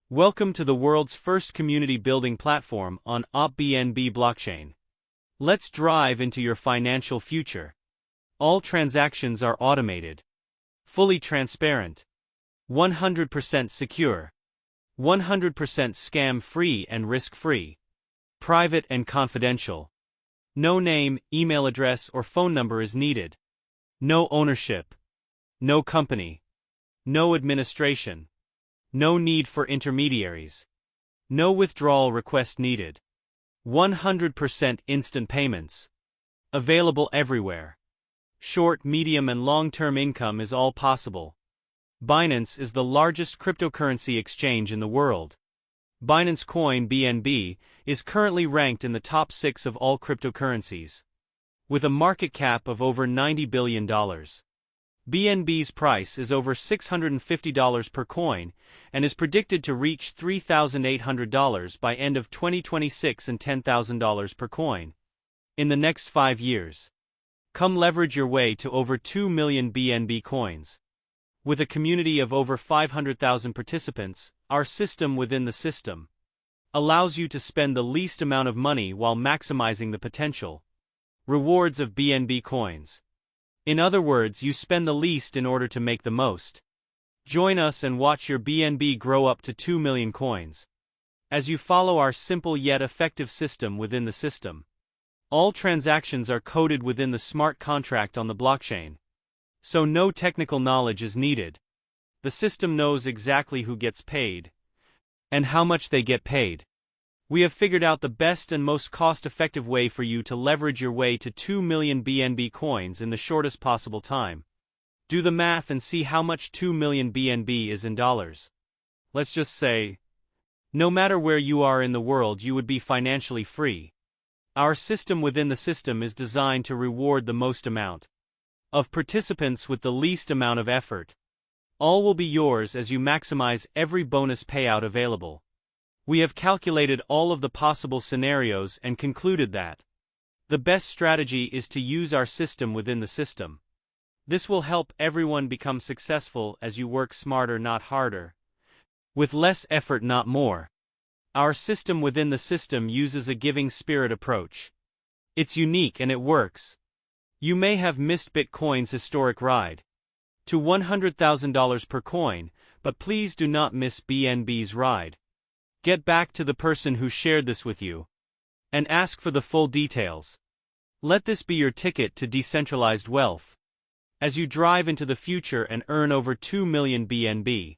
Welcome to the world's first community building platform on Ridebnb blockchain. Let's dive into your financial future. All transactions are automated, fully transparent, 100% secure, 100% scam-free and risk-free, private and confidential. No name, email address, or phone number is needed. No ownership. No company. No administration. No need for intermediaries. No withdrawal request needed. 100% instant payments. Available everywhere. Short, medium, and long-term income is all possible. Binance is the largest cryptocurrency exchange in the world. Binance Coin BNB is currently ranked in the top 6 of all cryptocurrencies. With a market cap of over $90 billion. BNB's price is over $650 per coin and is predicted to reach $3,800 by end of 2026 and $10,000 per coin in the next 5 years. Come leverage your way to over 2 million BNB coins. With a community of over 500,000 participants, our system within the system allows you to spend the least amount of money while maximizing the potential rewards of BNB coins. In other words, you spend the least in order to make the most. Join us and watch your BNB grow up to 2 million coins. As you follow our simple yet effective system within the system. All transactions are coded within the smart contract on the blockchain. So no technical knowledge is needed. The system knows exactly who gets paid and how much they get paid. We have figured out the best and most cost-effective way for you to leverage your way to 2 million BNB coins in the shortest possible time. Do the math and see how much 2 million BNB is in dollars. Let's just say, no matter where you are in the world, you would be financially free. Our system within the system is designed to reward the most amount of participants with the least amount of effort. All will be yours as you maximize every bonus payout available. We have calculated all of the possible scenarios and concluded that the best strategy is to use our system within the system. This will help everyone become successful as you work smarter, not harder, with less effort, not more. Our system within the system uses a giving spirit approach. It's unique and it works. You may have missed Bitcoin's historic ride to $100,000 per coin, but please do not miss BNB's ride. Get back to the person who shared this with you and ask for the full details. Let this be your ticket to decentralized wealth as you drive into the future and earn over 2 million BNB.